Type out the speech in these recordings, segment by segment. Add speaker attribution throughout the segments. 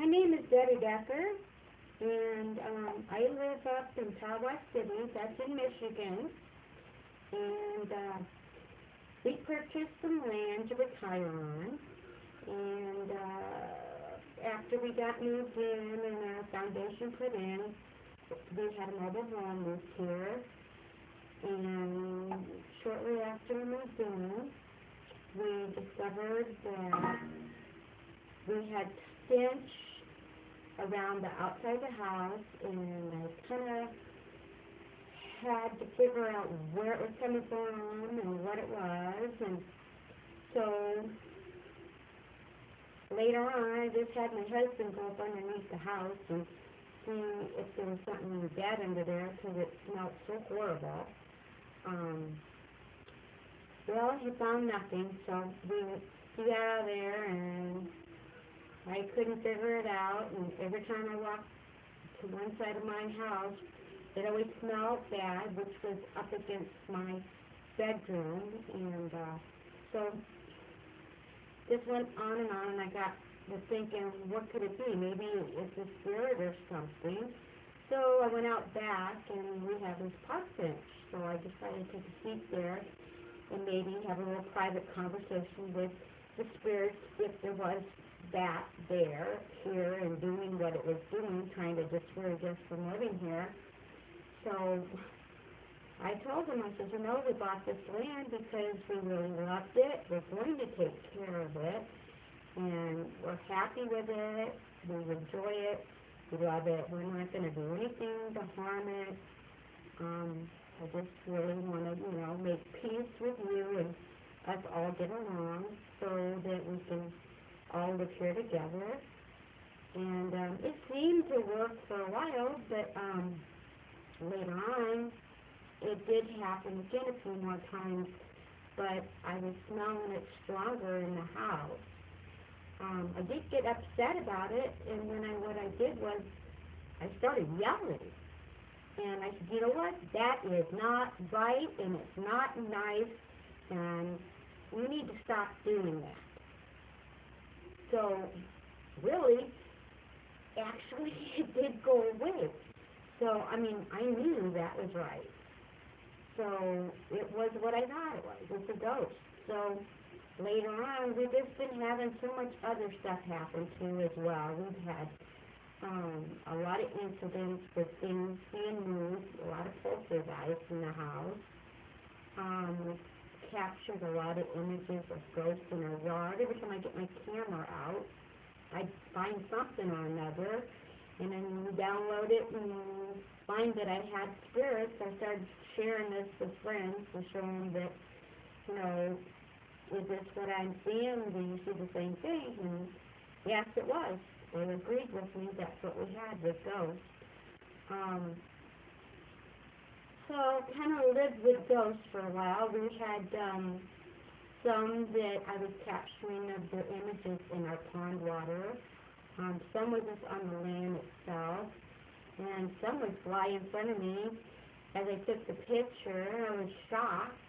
Speaker 1: My name is Debbie Becker, and I live up in Tawas City, that's in Michigan, and we purchased some land to retire on, and after we got moved in and our foundation put in, we had a mobile home moved here, and shortly after we moved in, we discovered that we had stench around the outside of the house, and I kind of had to figure out where it was coming from and what it was, and so later on I just had my husband go up underneath the house and see if there was something really bad under there because it smelled so horrible. Well, he found nothing, so we got out of there, and I couldn't figure it out, and every time I walked to one side of my house, it always smelled bad, which was up against my bedroom, and so this went on, and I was thinking, what could it be? Maybe it's a spirit or something. So I went out back, and we have this park bench, so I decided to take a seat there and maybe have a little private conversation with the spirits if there was that there, here, and doing what it was doing, trying to discourage us from living here. So I told him, I said, we bought this land because we really loved it. We're going to take care of it, and we're happy with it. We enjoy it. We love it. We're not going to do anything to harm it. I just really want to, make peace with you and us all get along so that we can all live here together. And it seemed to work for a while, but later on, it did happen again a few more times, but I was smelling it stronger in the house. I did get upset about it, and what I did was I started yelling. And I said, you know what, that is not right, and it's not nice, and we need to stop doing that. So, really, actually, it did go away. So, I knew that was right. So, it was what I thought it was. It's a ghost. So, later on, we've just been having so much other stuff happen, too, as well. We've had a lot of incidents with things being moved, a lot of poltergeists in the house. We've captured a lot of images of ghosts in our yard. Every time I get my camera out, I find something or another, and then download it and find that I had spirits. I started sharing this with friends to show them that, is this what I'm seeing? Do you see the same thing? And yes, it was. They agreed with me. That's what we had with ghosts. So kind of lived with ghosts for a while. We had some that I was capturing of their images in our pond water. Some was just on the land itself, and some would fly in front of me. As I took the picture, I was shocked.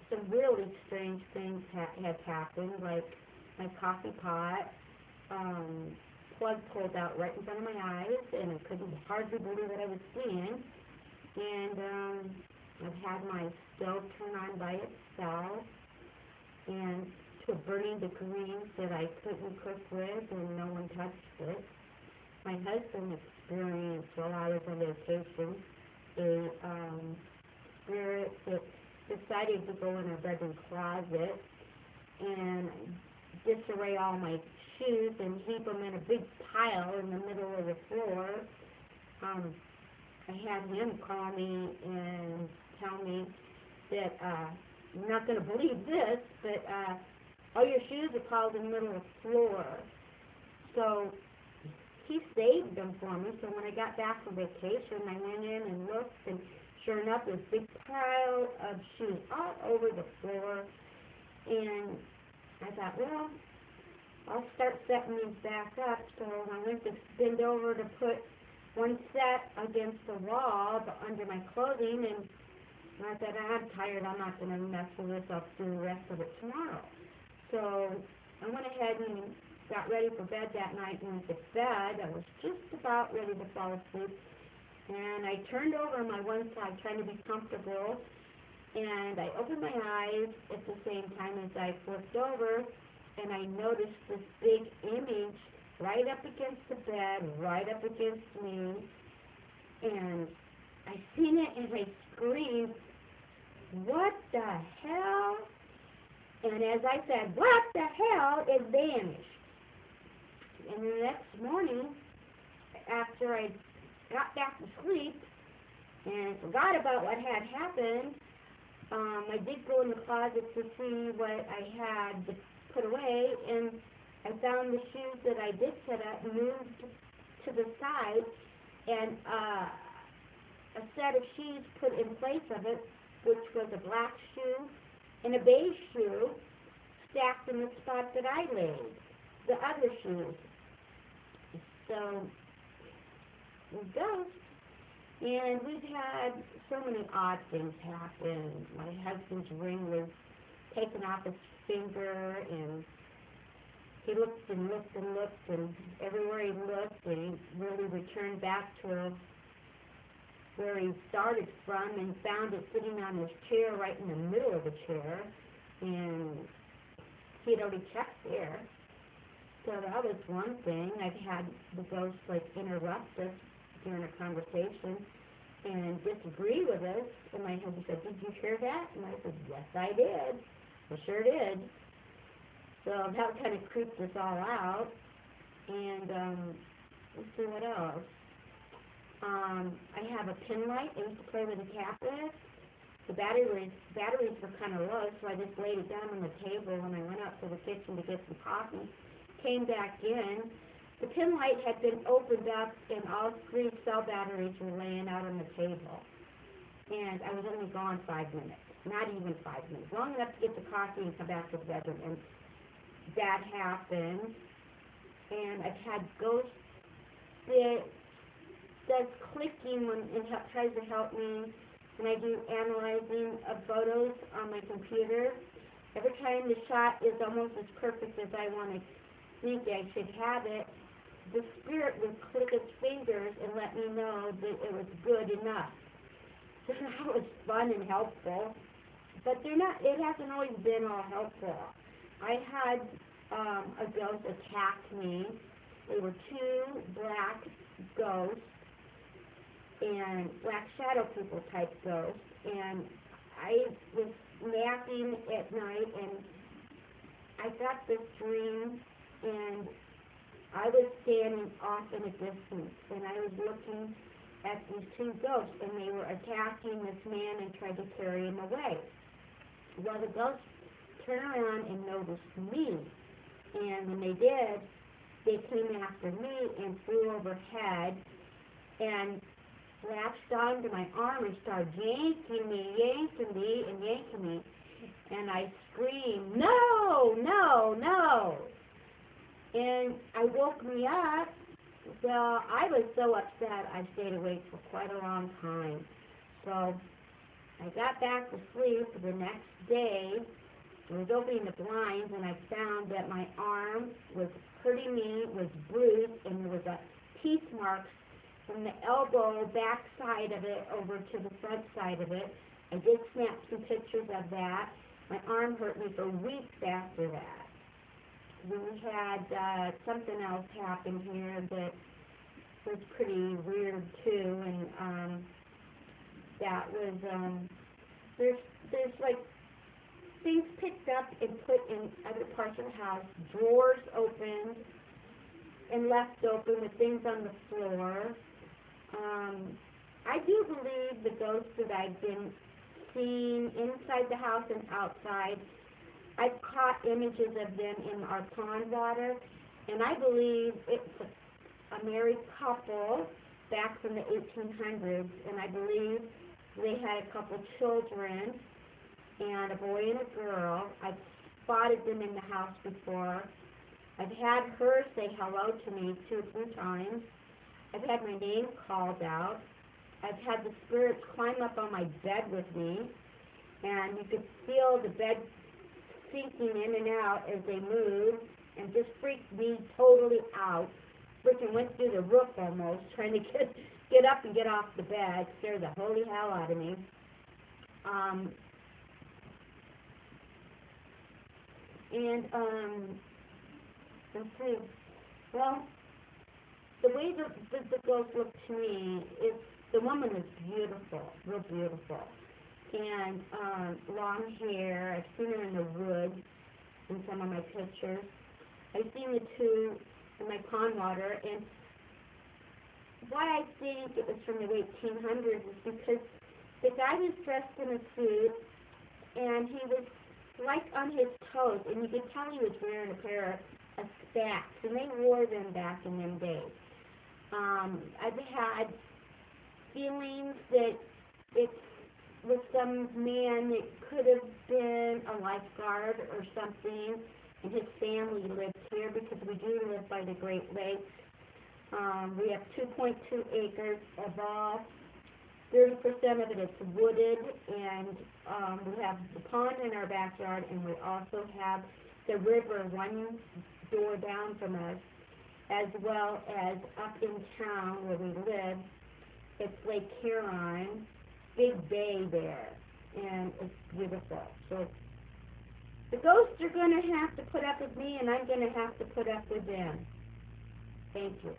Speaker 1: Some really strange things have happened, like my coffee pot plug pulled out right in front of my eyes, and I couldn't hardly believe what I was seeing. And I've had my stove turn on by itself, and to a burning degree that I couldn't cook with, and no one touched it. My husband experienced, while I was on vacation, a spirit that decided to go in our bedroom closet and disarray all my shoes and heap them in a big pile in the middle of the floor. I had him call me and tell me that, you're not going to believe this, but all your shoes are piled in the middle of the floor. So he saved them for me. So when I got back from vacation, I went in and looked, and sure enough, this big pile of shoes all over the floor. And I thought, well, I'll start setting these back up. So I went to bend over to put one set against the wall under my clothing, and I said, I'm tired, I'm not going to mess with this, I'll do the rest of it tomorrow. So I went ahead and got ready for bed that night and went to bed. I was just about ready to fall asleep. And I turned over on my one side trying to be comfortable. And I opened my eyes at the same time as I flipped over. And I noticed this big image right up against the bed, right up against me. And I seen it and I screamed, "What the hell?" And as I said, "What the hell?" it vanished. And the next morning, after I got back to sleep and forgot about what had happened, I did go in the closet to see what I had to put away, and I found the shoes that I did set up moved to the side, and a set of shoes put in place of it, which was a black shoe and a beige shoe stacked in the spot that I laid, the other shoes. So, ghosts. And we've had so many odd things happen. My husband's ring was taken off his finger, and he looked and looked and looked, and everywhere he looked, and he really returned back to where he started from and found it sitting on his chair right in the middle of the chair, and he had already checked there. So that was one thing. I've had the ghost interrupt us during a conversation and disagree with us, and my husband said, "Did you hear that?" And I said, "Yes, I did. I sure did." So that kind of creeped us all out. And let's see what else. I have a pin light I used to play with a cat with. The batteries were kind of low, so I just laid it down on the table when I went out to the kitchen to get some coffee. Came back in. The pin light had been opened up, and all 3 cell batteries were laying out on the table. And I was only gone 5 minutes, not even 5 minutes, long enough to get the coffee and come back to the bedroom. And that happened. And I've had ghosts that does clicking when it tries to help me when I do analyzing of photos on my computer. Every time the shot is almost as perfect as I want to think I should have it, the spirit would click its fingers and let me know that it was good enough. So that was fun and helpful. But it hasn't always been all helpful. I had a ghost attack me. They were 2 black ghosts, and black shadow people type ghosts, and I was napping at night, and I got this dream, and I was standing off in a distance, and I was looking at these 2 ghosts, and they were attacking this man and tried to carry him away. Well, the ghosts turned around and noticed me, and when they did, they came after me and flew overhead, and latched onto my arm and started yanking me, and I screamed, "No, no, no!" And I woke me up. Well, I was so upset I stayed awake for quite a long time. So I got back to sleep the next day. I was opening the blinds, and I found that my arm was hurting me, was bruised, and there was a teeth mark from the elbow back side of it over to the front side of it. I did snap some pictures of that. My arm hurt me for weeks after that. We had something else happen here that was pretty weird too, and that was there's like things picked up and put in other parts of the house, drawers opened and left open with things on the floor. I do believe the ghosts that I've been seeing inside the house and outside, I've caught images of them in our pond water, and I believe it's a married couple back from the 1800s, and I believe they had a couple children, and a boy and a girl. I've spotted them in the house before. I've had her say hello to me 2 or 3 times. I've had my name called out. I've had the spirits climb up on my bed with me, and you could feel the bed sinking in and out as they move. and just freaked me totally out. Freaking went through the roof almost, trying to get up and get off the bed. Scared the holy hell out of me. Let's see. Well, the way the ghost looked to me is the woman is beautiful, real beautiful, and long hair. I've seen her in the woods in some of my pictures. I've seen the two in my pond water, and why I think it was from the 1800s is because the guy was dressed in a suit, and he was like on his toes, and you could tell he was wearing a pair of Spats, and they wore them back in them days. I've had feelings that it was some man that could have been a lifeguard or something, and his family lived here because we do live by the Great Lakes. We have 2.2 acres of all. 30% of it is wooded, and we have the pond in our backyard, and we also have the river one door down from us, as well as up in town where we live. It's Lake Huron, big bay there, and it's beautiful. So the ghosts are going to have to put up with me, and I'm going to have to put up with them. Thank you.